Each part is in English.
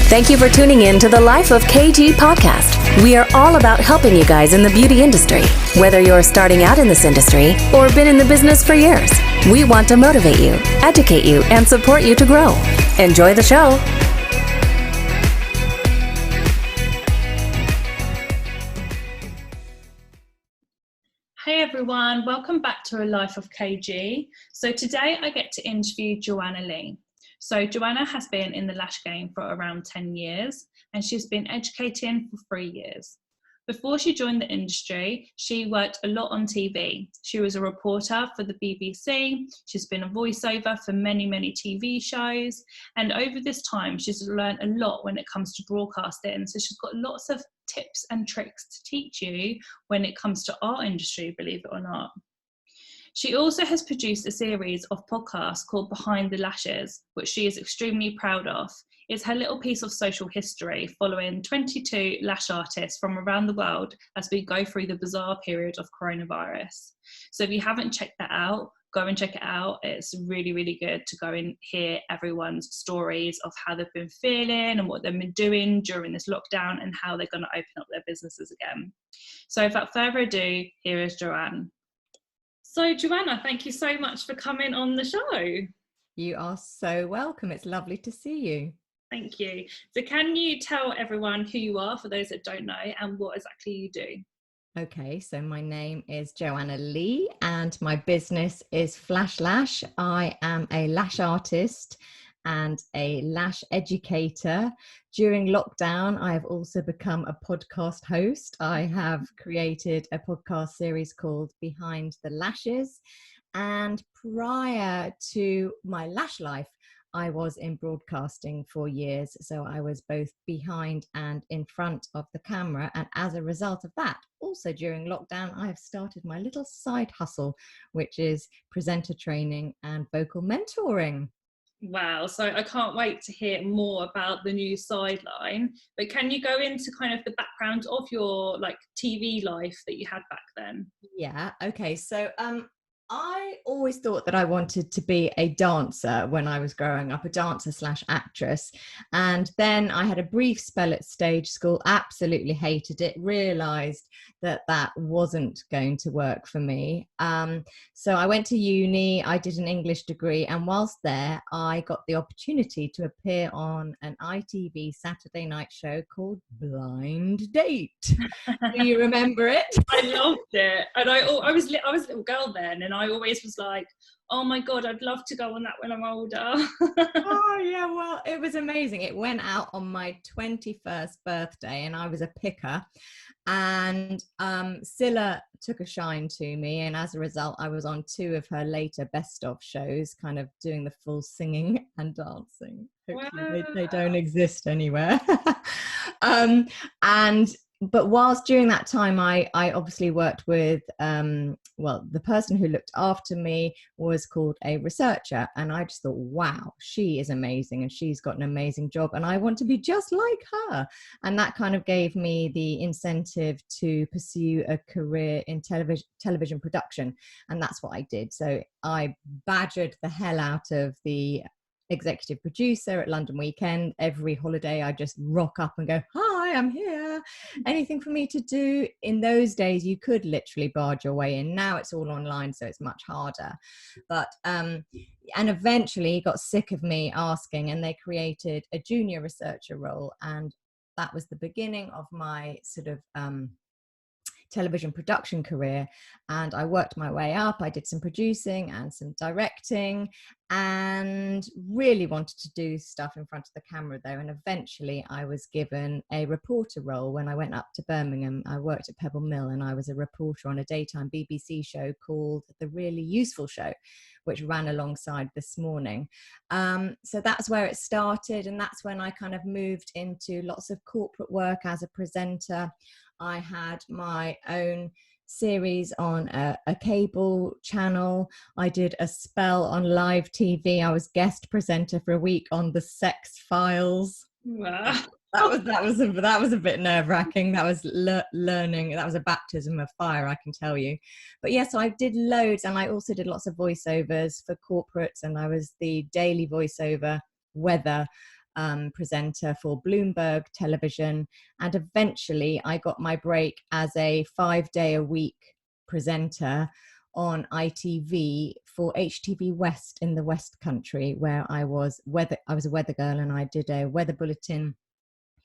Thank you for tuning in to the Life of KG podcast. We are all about helping you guys in the beauty industry. Whether you're starting out in this industry or been in the business for years, we want to motivate you, educate you, and support you to grow. Enjoy the show. Hey everyone, welcome back to A Life of KG. So today I get to interview Joanna Lee. So Joanna has been in the lash game for around 10 years and she's been educating for 3 years. Before she joined the industry, she worked a lot on TV. She was a reporter for the BBC. She's been a voiceover for many TV shows. And over this time, she's learned a lot when it comes to broadcasting. So she's got lots of tips and tricks to teach you when it comes to our industry, believe it or not. She also has produced a series of podcasts called Behind the Lashes, which she is extremely proud of. It's her little piece of social history following 22 lash artists from around the world as we go through the bizarre period of coronavirus. So if you haven't checked that out, go and check it out. It's really good to go and hear everyone's stories of how they've been feeling and what they've been doing during this lockdown and how they're going to open up their businesses again. So without further ado, here is Joanne. So Joanna, thank you so much for coming on the show. You are so welcome. It's lovely to see you. Thank you. So can you tell everyone who you are for those that don't know and what exactly you do? Okay, so my name is Joanna Lee and my business is Flash Lash. I am a lash artist and a lash educator. During lockdown, I have also become a podcast host. I have created a podcast series called Behind the Lashes. And prior to my lash life, I was in broadcasting for years. So I was both behind and in front of the camera. And as a result of that, also during lockdown, I have started my little side hustle, which is presenter training and vocal mentoring. Wow, so I can't wait to hear more about the new sideline. But can you go into kind of the background of your TV life that you had back then? Yeah, okay. So I always thought that I wanted to be a dancer when I was growing up, a dancer/actress. And then I had a brief spell at stage school, absolutely hated it, realized that that wasn't going to work for me. So I went to uni, I did an English degree, and whilst there, I got the opportunity to appear on an ITV Saturday night show called Blind Date. Do you remember it? I loved it. And I was a little girl then, and I always was like, oh my God, I'd love to go on that when I'm older. Oh yeah, well, it was amazing. It went out on my 21st birthday and I was a picker, and Scylla took a shine to me, and as a result I was on 2 of her later best of shows, kind of doing the full singing and dancing. Hopefully they don't exist anywhere. But whilst during that time, I obviously worked with, the person who looked after me was called a researcher. And I just thought, wow, she is amazing and she's got an amazing job and I want to be just like her. And that kind of gave me the incentive to pursue a career in television production. And that's what I did. So I badgered the hell out of the executive producer at London Weekend. Every holiday I just rock up and go, hi, I'm here, anything for me to do. In those days you could literally barge your way in. Now it's all online, so it's much harder. But and eventually got sick of me asking, and they created a junior researcher role, and that was the beginning of my sort of television production career. And I worked my way up. I did some producing and some directing and really wanted to do stuff in front of the camera though. And eventually I was given a reporter role when I went up to Birmingham. I worked at Pebble Mill and I was a reporter on a daytime BBC show called The Really Useful Show, which ran alongside This Morning. So that's where it started. And that's when I kind of moved into lots of corporate work as a presenter. I had my own series on a cable channel. I did a spell on live TV. I was guest presenter for a week on The Sex Files. Wow. that was a bit nerve-wracking. That was learning. That was a baptism of fire, I can tell you. But yeah, so I did loads, and I also did lots of voiceovers for corporates, and I was the daily voiceover weather presenter for Bloomberg Television, and eventually I got my break as a 5-day-a-week presenter on ITV for HTV West in the West Country, where I was a weather girl, and I did a weather bulletin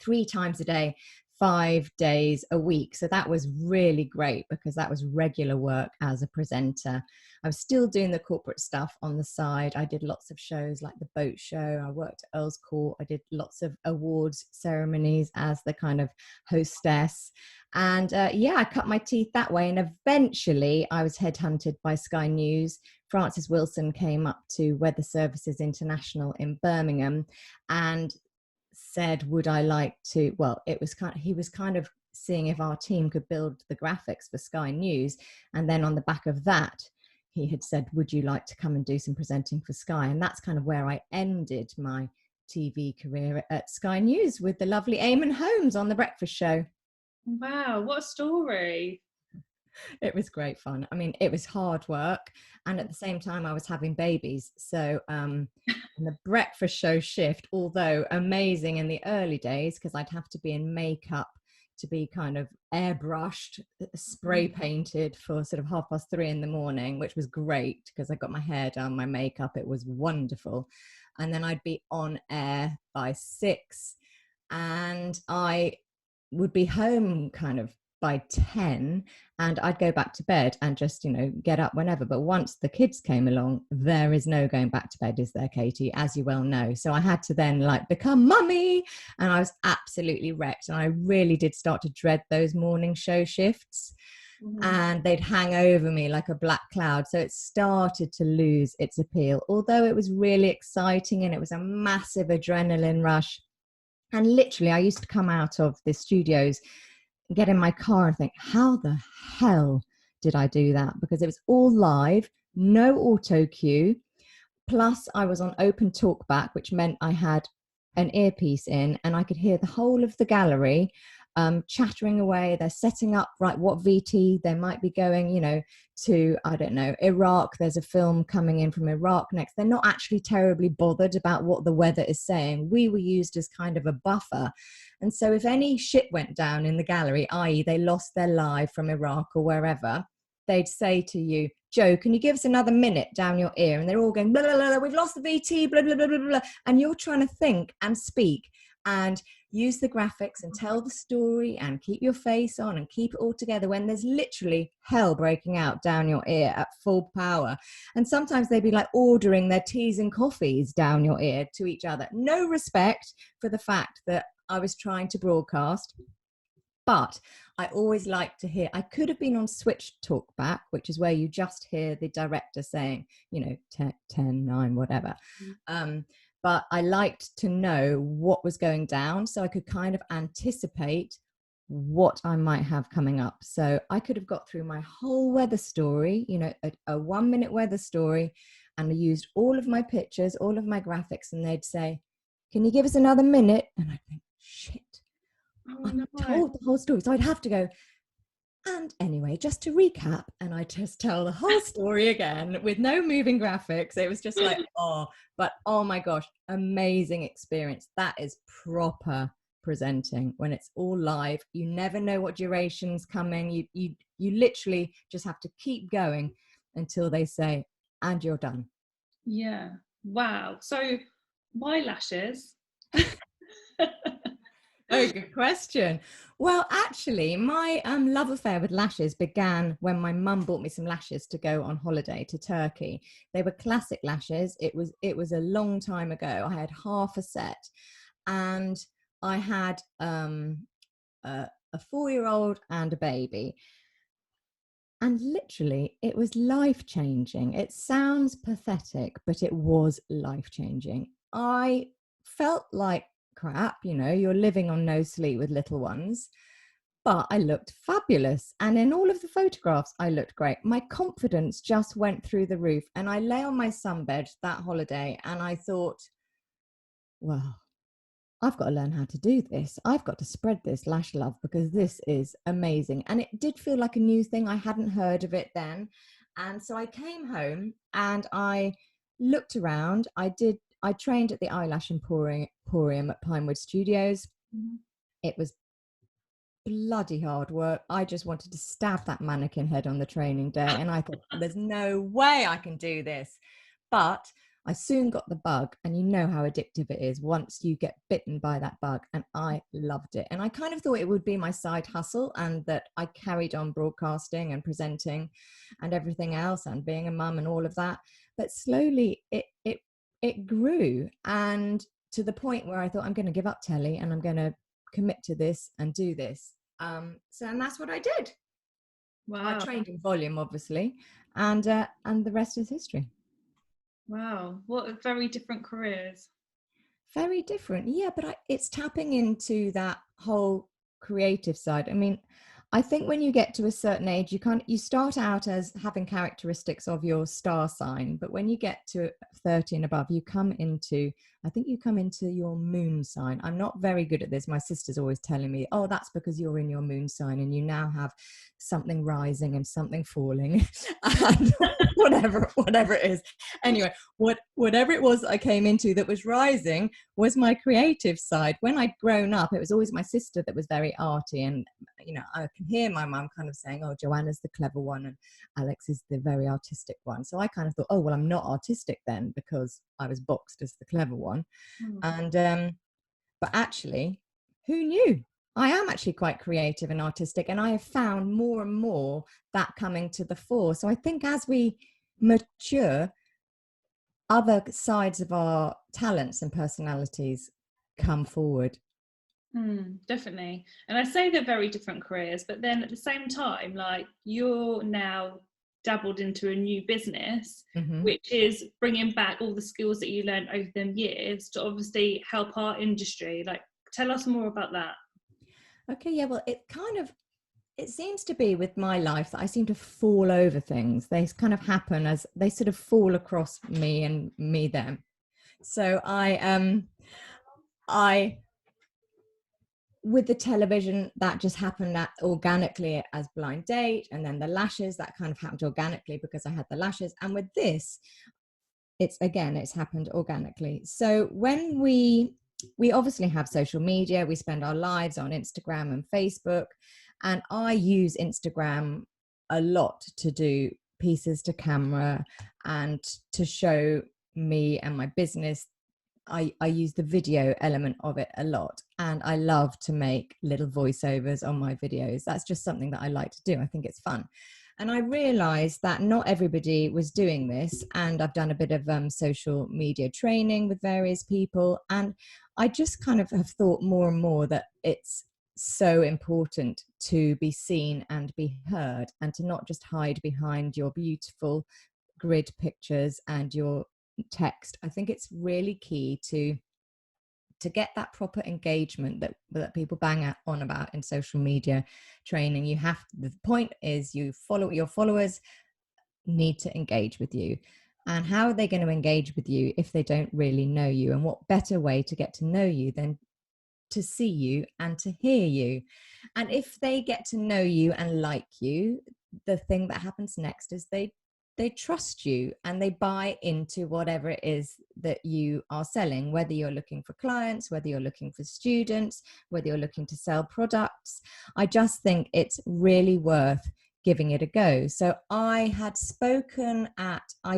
3 times a day, 5 days a week. So that was really great because that was regular work as a presenter. I was still doing the corporate stuff on the side. I did lots of shows like the boat show. I worked at Earl's Court. I did lots of awards ceremonies as the kind of hostess. And yeah, I cut my teeth that way. And eventually I was headhunted by Sky News. Francis Wilson came up to Weather Services International in Birmingham and said, would I like to, well, he was kind of seeing if our team could build the graphics for Sky News. And then on the back of that, he had said, would you like to come and do some presenting for Sky? And that's kind of where I ended my TV career at Sky News with the lovely Eamon Holmes on The Breakfast Show. Wow, what a story. It was great fun. I mean, it was hard work, and at the same time I was having babies. So the breakfast show shift, although amazing in the early days, because I'd have to be in makeup to be kind of airbrushed, spray painted for sort of 3:30 in the morning, which was great because I got my hair done, my makeup, it was wonderful. And then I'd be on air by 6, and I would be home kind of by 10, and I'd go back to bed and just, get up whenever. But once the kids came along, there is no going back to bed, is there, Katie, as you well know. So I had to then become mummy, and I was absolutely wrecked. And I really did start to dread those morning show shifts. And they'd hang over me like a black cloud. So it started to lose its appeal, although it was really exciting and it was a massive adrenaline rush. And literally, I used to come out of the studios, get in my car and think, how the hell did I do that? Because it was all live, no auto cue. Plus I was on open talkback, which meant I had an earpiece in and I could hear the whole of the gallery chattering away. They're setting up, right, what VT they might be going, to, I don't know, Iraq. There's a film coming in from Iraq next. They're not actually terribly bothered about what the weather is saying. We were used as kind of a buffer. And so if any shit went down in the gallery, i.e. they lost their live from Iraq or wherever, they'd say to you, Joe, can you give us another minute down your ear? And they're all going, blah, blah, blah, we've lost the VT, blah, blah, blah, blah, blah. And you're trying to think and speak and use the graphics and tell the story and keep your face on and keep it all together when there's literally hell breaking out down your ear at full power. And sometimes they'd be like ordering their teas and coffees down your ear to each other. No respect for the fact that I was trying to broadcast. But I always like to hear, I could have been on switch talkback, which is where you just hear the director saying, 10, 9, whatever. But I liked to know what was going down so I could kind of anticipate what I might have coming up. So I could have got through my whole weather story, a 1-minute weather story, and I used all of my pictures, all of my graphics, and they'd say, can you give us another minute? And I'd think, shit. I told the whole story. So I'd have to go, and anyway, just to recap, and I just tell the whole story again with no moving graphics. It was just like, oh my gosh, amazing experience. That is proper presenting when it's all live. You never know what duration's coming. You literally just have to keep going until they say, and you're done. Yeah. Wow. So why lashes? Oh, good question. Well, actually, my love affair with lashes began when my mum bought me some lashes to go on holiday to Turkey. They were classic lashes. It was a long time ago. I had half a set, and I had a 4-year-old and a baby. And literally, it was life-changing. It sounds pathetic, but it was life-changing. I felt like crap, you're living on no sleep with little ones, but I looked fabulous. And in all of the photographs, I looked great. My confidence just went through the roof. And I lay on my sunbed that holiday and I thought, well, I've got to learn how to do this. I've got to spread this lash love because this is amazing. And it did feel like a new thing. I hadn't heard of it then. And so I came home and I looked around. I trained at the Eyelash Emporium at Pinewood Studios. Mm-hmm. It was bloody hard work. I just wanted to stab that mannequin head on the training day. And I thought, there's no way I can do this. But I soon got the bug, and you know how addictive it is once you get bitten by that bug, and I loved it. And I kind of thought it would be my side hustle, and that I carried on broadcasting and presenting and everything else and being a mum and all of that. But slowly it grew, and to the point where I thought, I'm going to give up telly and I'm going to commit to this and do this. And that's what I did. Wow. I trained in volume, obviously, and the rest is history. Wow, what very different careers. Very different, yeah, but it's tapping into that whole creative side. I mean, I think when you get to a certain age, you start out as having characteristics of your star sign, but when you get to 30 and above, I think you come into your moon sign. I'm not very good at this. My sister's always telling me, oh, that's because you're in your moon sign and you now have something rising and something falling and whatever it is. Anyway, whatever it was I came into that was rising was my creative side. When I'd grown up, it was always my sister that was very arty, and I can hear my mum kind of saying, oh, Joanna's the clever one and Alex is the very artistic one. So I kind of thought, oh, well, I'm not artistic then because I was boxed as the clever one. And but actually, who knew? I am actually quite creative and artistic, and I have found more and more that coming to the fore. So I think as we mature, other sides of our talents and personalities come forward. Definitely. And I say they're very different careers, but then at the same time, like, you're now dabbled into a new business, which is bringing back all the skills that you learned over them years to obviously help our industry. Like, tell us more about that. Okay, yeah, well, it seems to be with my life that I seem to fall over things. They kind of happen as they sort of fall across me and me them. So I with the television, that just happened organically as Blind Date, and then the lashes, that kind of happened organically because I had the lashes. And with this, it's happened organically. So when we obviously have social media, we spend our lives on Instagram and Facebook, and I use Instagram a lot to do pieces to camera and to show me and my business. I use the video element of it a lot, and I love to make little voiceovers on my videos. That's just something that I like to do. I think it's fun. And I realized that not everybody was doing this, and I've done a bit of social media training with various people, and I just kind of have thought more and more that it's so important to be seen and be heard, and to not just hide behind your beautiful grid pictures and your text. I think it's really key to get that proper engagement that people bang on about in social media training. The point is, your followers need to engage with you. And how are they going to engage with you if they don't really know you? And what better way to get to know you than to see you and to hear you? And if they get to know you and like you, the thing that happens next is they trust you and they buy into whatever it is that you are selling, whether you're looking for clients, whether you're looking for students, whether you're looking to sell products. I just think it's really worth giving it a go. So I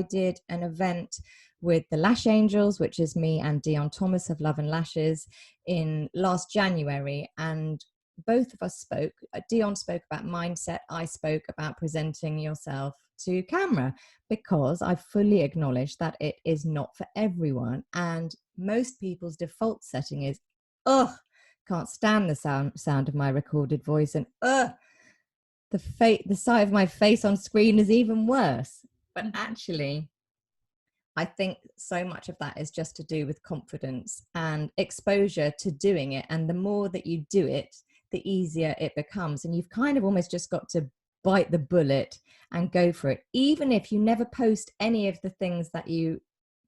did an event with the Lash Angels, which is me and Dion Thomas of Love and Lashes, in last January, and both of us spoke. Dion spoke about mindset. I spoke about presenting yourself to camera, because I fully acknowledge that it is not for everyone. And most people's default setting is, can't stand the sound of my recorded voice, and the sight of my face on screen is even worse. But actually, I think so much of that is just to do with confidence and exposure to doing it. And the more that you do it, the easier it becomes. And you've kind of almost just got to bite the bullet and go for it. Even if you never post any of the things that you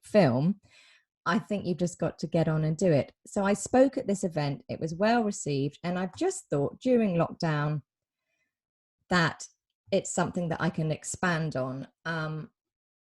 film, I think you've just got to get on and do it. So I spoke at this event. It was well received. And I've just thought during lockdown that it's something that I can expand on.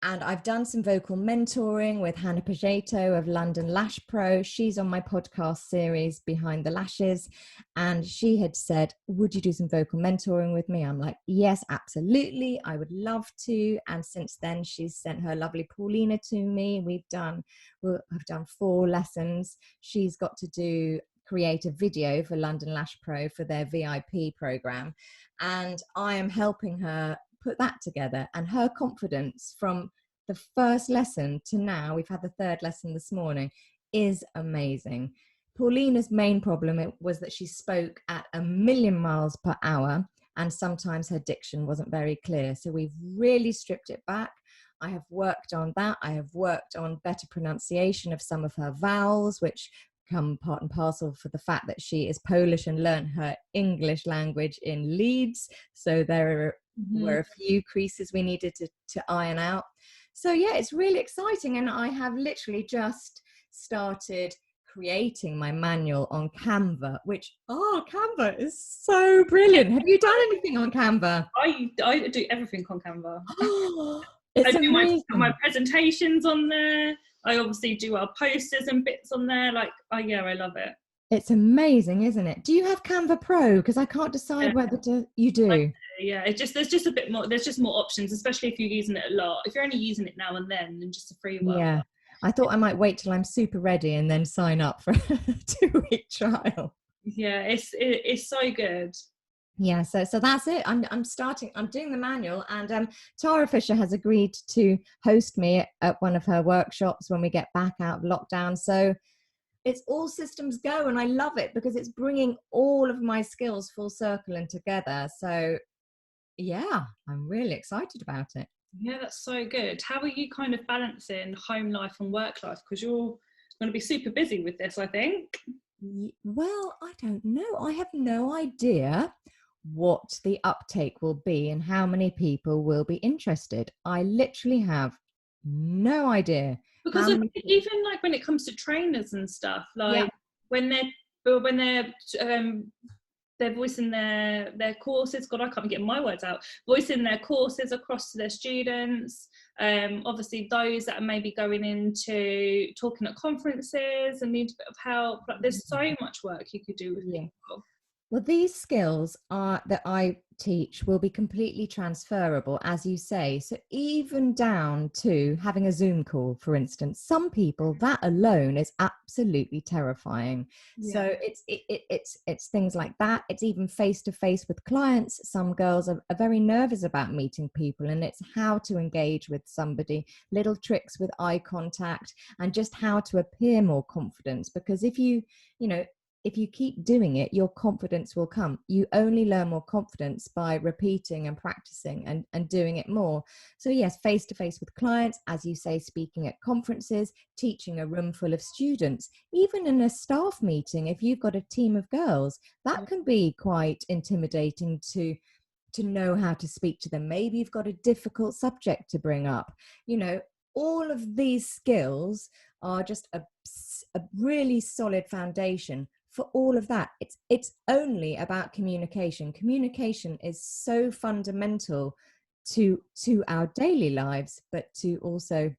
And I've done some vocal mentoring with Hannah Pageto of London Lash Pro. She's on my podcast series, Behind the Lashes. And she had said, would you do some vocal mentoring with me? I'm like, yes, absolutely. I would love to. And since then, she's sent her lovely Paulina to me. I've done 4 lessons. She's got to create a video for London Lash Pro for their VIP program. And I am helping her put that together, and her confidence from the first lesson to now, we've had the 3rd lesson this morning, is amazing. Paulina's main problem was that she spoke at 1,000,000 miles per hour, and sometimes her diction wasn't very clear. So we've really stripped it back. I have worked on that. I have worked on better pronunciation of some of her vowels, which come part and parcel for the fact that she is Polish and learned her English language in Leeds. So there were a few creases we needed to iron out. So yeah, it's really exciting. And I have literally just started creating my manual on Canva, which, Canva is so brilliant. Have you done anything on Canva? I do everything on Canva. It's I do amazing. my presentations on there. I obviously do our posters and bits on there. Like, I love it. It's amazing, isn't it? Do you have Canva Pro? Because I can't decide whether you do. Yeah, there's just a bit more. There's just more options, especially if you're using it a lot. If you're only using it now and then just a free one. Yeah, I thought I might wait till I'm super ready and then sign up for a 2-week trial. Yeah, it's so good. Yeah, so that's it. I'm doing the manual, and Tara Fisher has agreed to host me at one of her workshops when we get back out of lockdown. So it's all systems go, and I love it because it's bringing all of my skills full circle and together. So yeah, I'm really excited about it. Yeah, that's so good. How are you kind of balancing home life and work life? Because you're going to be super busy with this, I think. Well, I don't know. I have no idea what the uptake will be and how many people will be interested. I literally have no idea. Because even like when it comes to trainers and stuff, like when they're voicing their courses, God, I can't get my words out, voicing their courses across to their students, obviously those that are maybe going into talking at conferences and need a bit of help, like there's so much work you could do with people. Well, these skills that I teach will be completely transferable, as you say. So even down to having a Zoom call, for instance, some people, that alone is absolutely terrifying. Yeah. So it's things like that. It's even face-to-face with clients. Some girls are very nervous about meeting people, and it's how to engage with somebody, little tricks with eye contact, and just how to appear more confident. Because if you keep doing it, your confidence will come. You only learn more confidence by repeating and practicing and doing it more. So yes, face-to-face with clients, as you say, speaking at conferences, teaching a room full of students, even in a staff meeting, if you've got a team of girls, that can be quite intimidating to know how to speak to them. Maybe you've got a difficult subject to bring up. All of these skills are just a really solid foundation for all of that. It's only about communication. Communication is so fundamental to our daily lives, but to also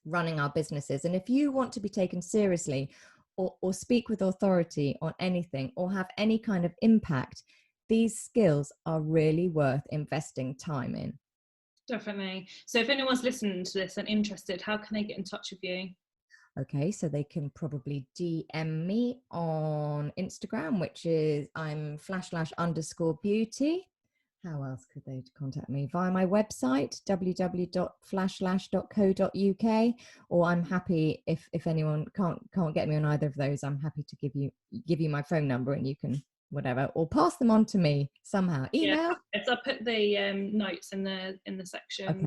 running our businesses. And if you want to be taken seriously or speak with authority on anything or have any kind of impact, these skills are really worth investing time in. Definitely. So if anyone's listening to this and interested, how can they get in touch with you? Okay, so they can probably DM me on Instagram, which is I'm /_beauty. How else could they contact me? Via my website, www.flashlash.co.uk, or I'm happy if anyone can't get me on either of those, I'm happy to give you my phone number and you can whatever, or pass them on to me somehow. Email. Yeah, I'll put the notes in the section. Okay.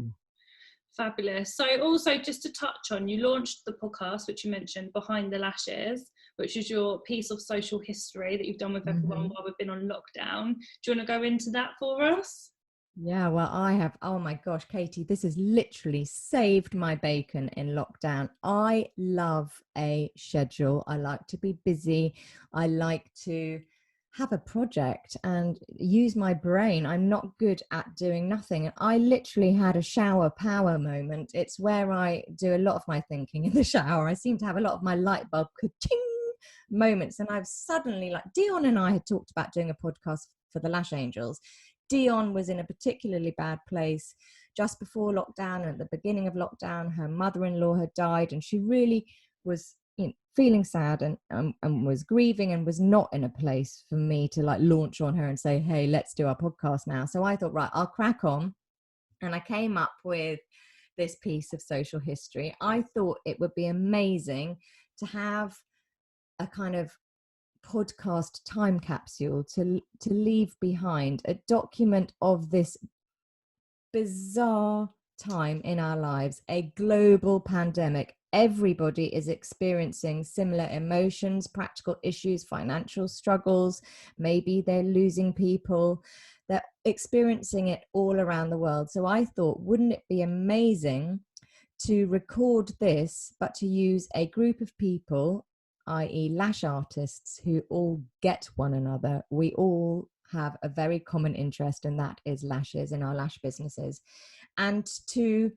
Fabulous. So also just to touch on, you launched the podcast, which you mentioned, Behind the Lashes, which is your piece of social history that you've done with everyone while we've been on lockdown. Do you want to go into that for us? Yeah, well, I have. Oh my gosh, Katie, this has literally saved my bacon in lockdown. I love a schedule. I like to be busy. I like to have a project and use my brain. I'm not good at doing nothing. And I literally had a shower power moment. It's where I do a lot of my thinking in the shower. I seem to have a lot of my light bulb ka-ching moments. And I've suddenly, like Dion and I had talked about doing a podcast for the Lash Angels. Dion was in a particularly bad place just before lockdown. At the beginning of lockdown, her mother-in-law had died, and she really was, you know, feeling sad and was grieving, and was not in a place for me to like launch on her and say, hey, let's do our podcast now. So I thought, right, I'll crack on. And I came up with this piece of social history. I thought it would be amazing to have a kind of podcast time capsule to leave behind, a document of this bizarre time in our lives, a global pandemic. Everybody is experiencing similar emotions, practical issues, financial struggles. Maybe they're losing people. They're experiencing it all around the world. So I thought, wouldn't it be amazing to record this, but to use a group of people, i.e. lash artists, who all get one another. We all have a very common interest, and that is lashes in our lash businesses. And to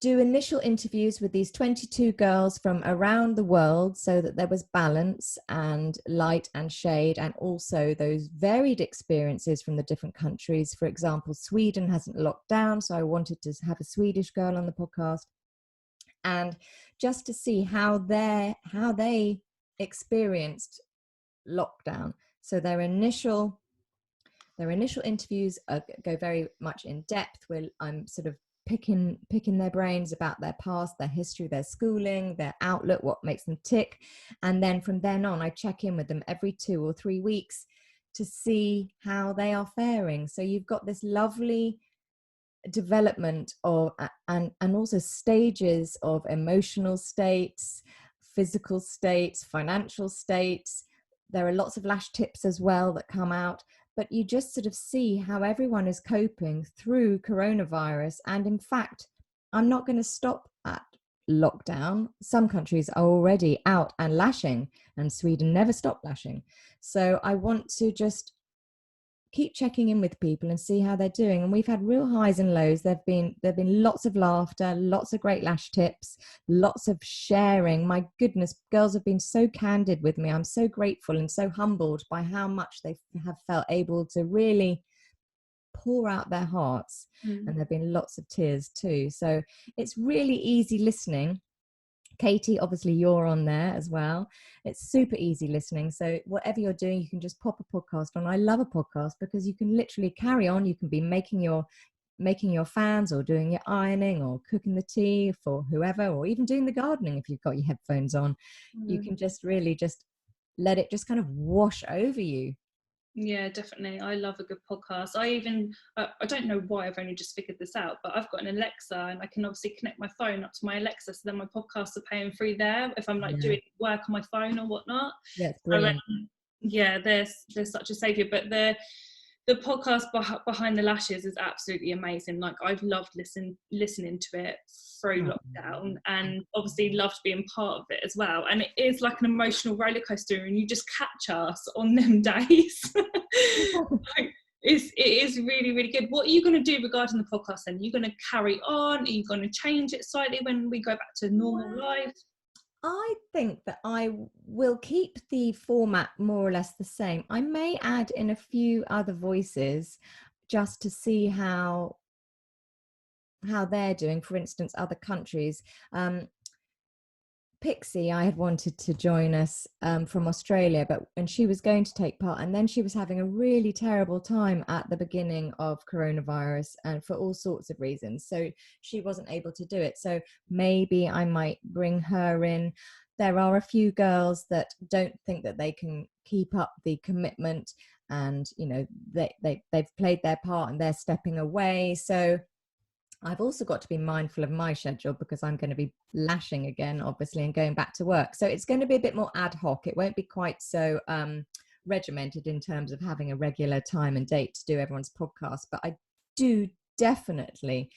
do initial interviews with these 22 girls from around the world, so that there was balance and light and shade, and also those varied experiences from the different countries. For example, Sweden hasn't locked down, so I wanted to have a Swedish girl on the podcast, and just to see how they experienced lockdown. So their initial interviews go very much in depth, where I'm sort of picking their brains about their past, their history, their schooling, their outlook, what makes them tick. And then from then on, I check in with them every 2 or 3 weeks to see how they are faring. So you've got this lovely development of and also stages of emotional states, physical states, financial states. There are lots of lash tips as well that come out, but you just sort of see how everyone is coping through coronavirus. And in fact, I'm not going to stop at lockdown. Some countries are already out and lashing, and Sweden never stopped lashing. So I want to just keep checking in with people and see how they're doing. And we've had real highs and lows. There've been lots of laughter, lots of great lash tips, lots of sharing. My goodness, girls have been so candid with me. I'm so grateful and so humbled by how much they have felt able to really pour out their hearts. And there've been lots of tears too. So it's really easy listening. Katie, obviously you're on there as well. It's super easy listening. So whatever you're doing, you can just pop a podcast on. I love a podcast because you can literally carry on. You can be making your fans, or doing your ironing, or cooking the tea for whoever, or even doing the gardening if you've got your headphones on. You can just really just let it just kind of wash over you. Yeah, definitely. I love a good podcast. I don't know why I've only just figured this out, but I've got an Alexa, and I can obviously connect my phone up to my Alexa, so then my podcasts are playing through there if I'm like doing work on my phone or whatnot. Yeah, it's brilliant. Yeah, there's such a savior. But the podcast behind the lashes is absolutely amazing. Like, I've loved listening to it through lockdown, and obviously loved being part of it as well. And it is like an emotional roller coaster, and you just catch us on them days. It is really, really good. What are you going to do regarding the podcast then? Are you going to carry on? Are you going to change it slightly when we go back to normal life? I think that I will keep the format more or less the same. I may add in a few other voices just to see how they're doing. For instance, other countries. Pixie, I had wanted to join us from Australia, and she was going to take part, and then she was having a really terrible time at the beginning of coronavirus, and for all sorts of reasons, so she wasn't able to do it. So maybe I might bring her in. There are a few girls that don't think that they can keep up the commitment, and you know, they've played their part and they're stepping away. So I've also got to be mindful of my schedule, because I'm going to be lashing again, obviously, and going back to work. So it's going to be a bit more ad hoc. It won't be quite so regimented in terms of having a regular time and date to do everyone's podcast, but I do definitely,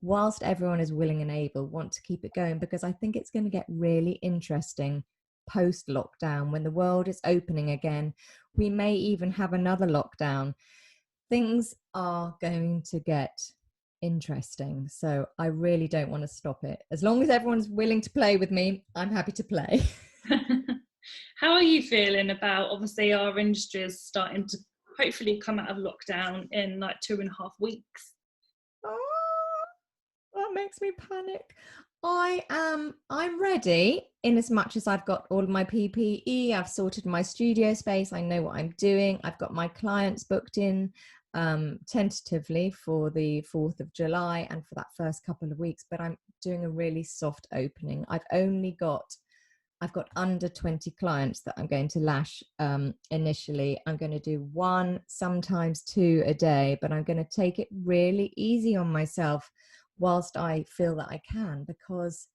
whilst everyone is willing and able, want to keep it going, because I think it's going to get really interesting post lockdown when the world is opening again. We may even have another lockdown. Things are going to get interesting, so I really don't want to stop it. As long as everyone's willing to play with me, I'm happy to play. How are you feeling about, obviously our industry is starting to hopefully come out of lockdown in like 2.5 weeks? Oh, that makes me panic. I'm ready, in as much as I've got all of my PPE, I've sorted my studio space, I know what I'm doing, I've got my clients booked in tentatively for the 4th of July and for that first couple of weeks, but I'm doing a really soft opening. I've got under 20 clients that I'm going to lash initially. I'm going to do 1, sometimes 2 a day, but I'm going to take it really easy on myself whilst I feel that I can, because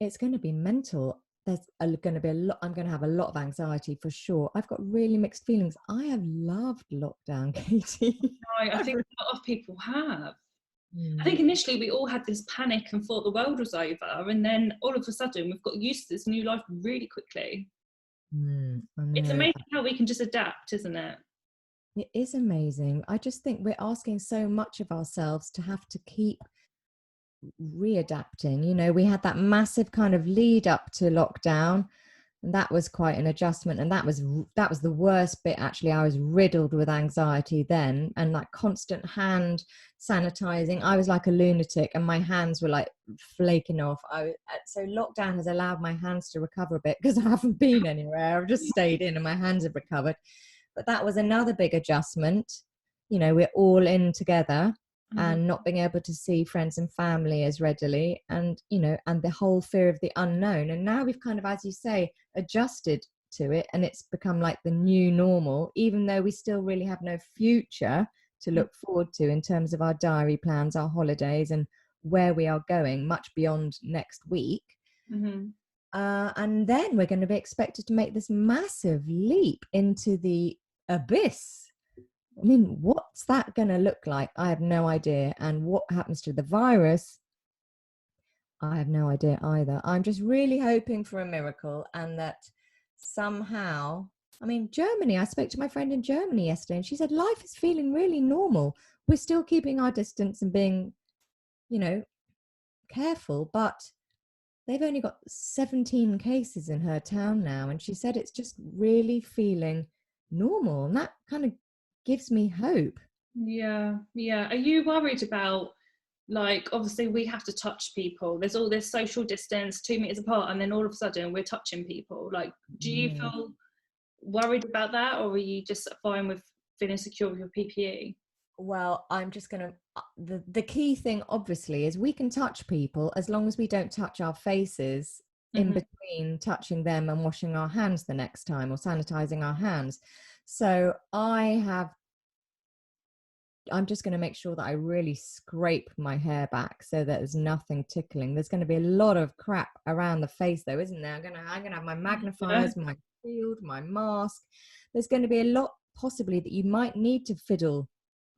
it's going to be mental. There's going to be a lot. I'm going to have a lot of anxiety for sure. I've got really mixed feelings. I have loved lockdown, Katie. No, I think a lot of people have. I think initially we all had this panic and thought the world was over, and then all of a sudden we've got used to this new life really quickly. It's amazing how we can just adapt, isn't it? It is amazing. I just think we're asking so much of ourselves to have to keep readapting. You know, we had that massive kind of lead up to lockdown, and that was quite an adjustment, and that was the worst bit. Actually, I was riddled with anxiety then, and like constant hand sanitizing. I was like a lunatic, and my hands were like flaking off. So lockdown has allowed my hands to recover a bit, because I haven't been anywhere. I've just stayed in and my hands have recovered. But that was another big adjustment. You know, we're all in together, and not being able to see friends and family as readily, and you know, and the whole fear of the unknown. And now we've kind of, as you say, adjusted to it, and it's become like the new normal, even though we still really have no future to look forward to in terms of our diary plans, our holidays, and where we are going much beyond next week. And then we're going to be expected to make this massive leap into the abyss. I mean, what's that going to look like? I have no idea. And what happens to the virus? I have no idea either. I'm just really hoping for a miracle, and that somehow, I mean, Germany, I spoke to my friend in Germany yesterday, and she said life is feeling really normal. We're still keeping our distance and being, you know, careful, but they've only got 17 cases in her town now. And she said it's just really feeling normal. And that kind of gives me hope. Yeah. Are you worried about, like, obviously we have to touch people, there's all this social distance, 2 meters apart, and then all of a sudden we're touching people? Like, do you feel worried about that, or are you just fine with feeling secure with your PPE? Well, I'm just going to, the key thing obviously is we can touch people as long as we don't touch our faces in between touching them and washing our hands the next time, or sanitizing our hands. So I'm just going to make sure that I really scrape my hair back so that there's nothing tickling. There's going to be a lot of crap around the face though, isn't there? I'm going to have my magnifiers, my shield, my mask. There's going to be a lot possibly that you might need to fiddle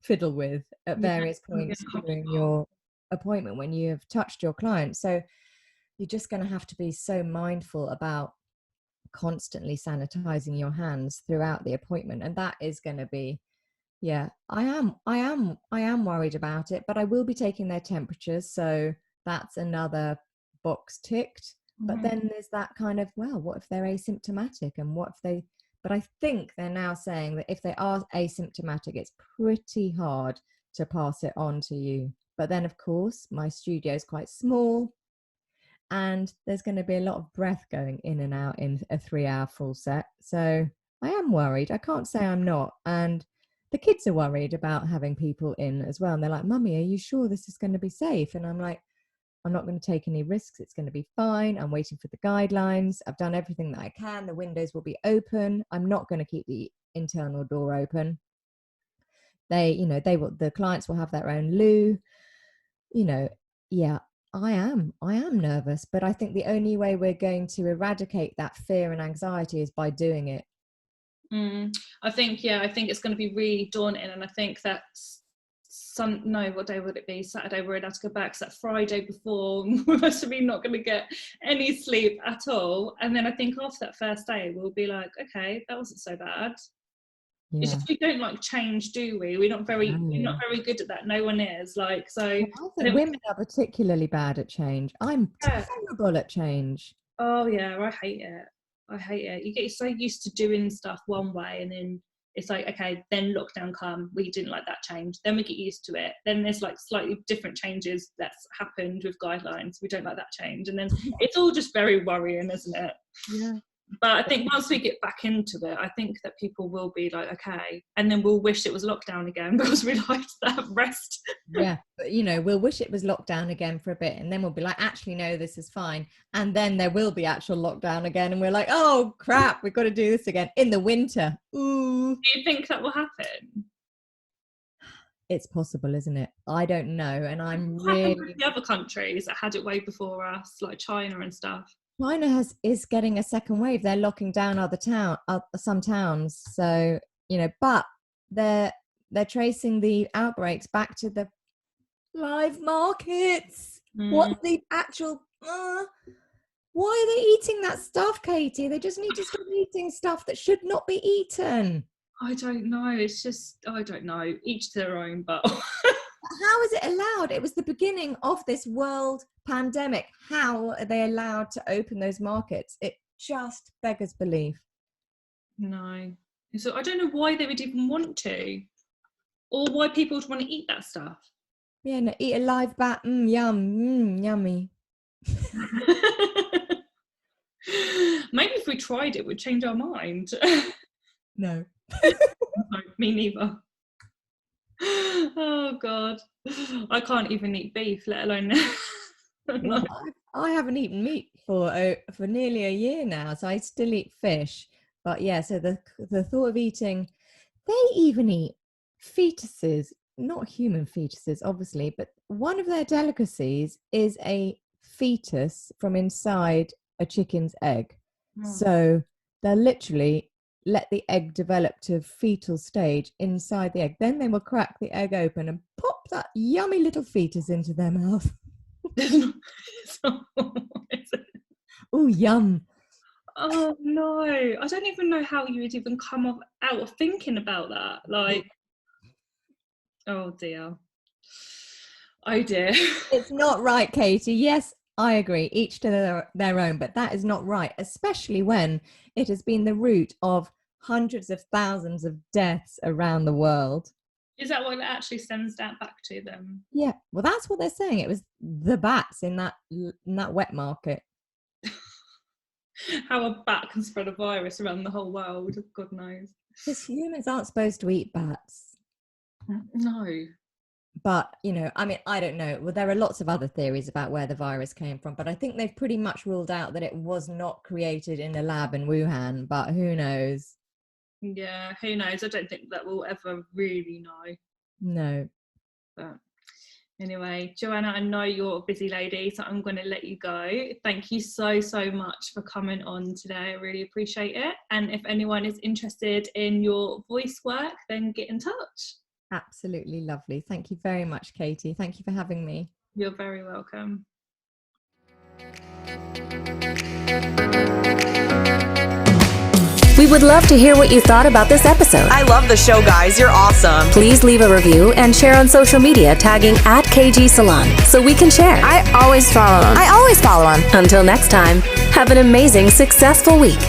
with at various points during your appointment when you have touched your client. So you're just going to have to be so mindful about constantly sanitizing your hands throughout the appointment. And that is going to be, yeah, I am worried about it, but I will be taking their temperatures. So that's another box ticked. But then there's that kind of, well, what if they're asymptomatic, and what if but I think they're now saying that if they are asymptomatic, it's pretty hard to pass it on to you. But then of course my studio is quite small, and there's going to be a lot of breath going in and out in a 3-hour full set. So I am worried. I can't say I'm not. And the kids are worried about having people in as well. And they're like, Mummy, are you sure this is going to be safe? And I'm like, I'm not going to take any risks. It's going to be fine. I'm waiting for the guidelines. I've done everything that I can. The windows will be open. I'm not going to keep the internal door open. The clients will have their own loo. Yeah, I am nervous, but I think the only way we're going to eradicate that fear and anxiety is by doing it. I think it's going to be really daunting, and I think that's what day would it be? Saturday we're allowed to go back. So that Friday before, we're actually not going to get any sleep at all. And then I think after that first day, we'll be like, okay, that wasn't so bad. Yeah. It's just we don't like change, do we? We're not very good at that. No one is like so. I think women are particularly bad at change. I'm terrible at change. Oh yeah, I hate it. You get so used to doing stuff one way, and then it's like, okay, then lockdown come, we didn't like that change, then we get used to it, then there's like slightly different changes that's happened with guidelines, we don't like that change, and then it's all just very worrying, isn't it? Yeah. But I think once we get back into it, I think that people will be like, okay, and then we'll wish it was lockdown again because we liked that rest. Yeah, but we'll wish it was lockdown again for a bit, and then we'll be like, actually, no, this is fine. And then there will be actual lockdown again, and we're like, oh crap, we've got to do this again in the winter. Ooh. Do you think that will happen? It's possible, isn't it? I don't know, and I'm what really. With the other countries that had it way before us, like China and stuff. China is getting a second wave. They're locking down some towns. So, but they're tracing the outbreaks back to the live markets. What's the actual, why are they eating that stuff, Katie? They just need to stop eating stuff that should not be eaten. I don't know. It's just, I don't know. Each to their own, but... How is it allowed? It was the beginning of this world pandemic. How are they allowed to open those markets? It just beggars belief. No. So I don't know why they would even want to, or why people would want to eat that stuff. Yeah, no, eat a live bat. Yummy. Maybe if we tried it, we'd change our mind. No. No, me neither. Oh God, I can't even eat beef, let alone. Well, I haven't eaten meat for nearly a year now, so I still eat fish. But yeah, so the thought of eating, they even eat fetuses, not human fetuses, obviously, but one of their delicacies is a fetus from inside a chicken's egg. So they'll literally let the egg develop to fetal stage inside the egg. Then they will crack the egg open and pop that yummy little fetus into their mouth. Oh, yum. Oh no, I don't even know how you would even come out of thinking about that. Like, oh dear. Oh dear. It's not right, Katie. Yes, I agree. Each to their own, but that is not right, especially when it has been the root of hundreds of thousands of deaths around the world. Is that what it actually sends that back to them? Yeah, well, that's what they're saying. It was the bats in that wet market. How a bat can spread a virus around the whole world, God knows. Because humans aren't supposed to eat bats. No. But, I don't know. Well, there are lots of other theories about where the virus came from, but I think they've pretty much ruled out that it was not created in a lab in Wuhan, but who knows? Yeah, who knows? I don't think that we'll ever really know. No. But anyway, Joanna, I know you're a busy lady, so I'm going to let you go. Thank you so much for coming on today. I really appreciate it. And if anyone is interested in your voice work, then get in touch. Absolutely lovely. Thank you very much, Katie. Thank you for having me. You're very welcome. We would love to hear what you thought about this episode. I love the show, guys. You're awesome. Please leave a review and share on social media tagging @KG Salon so we can share. I always follow them. Until next time, have an amazing, successful week.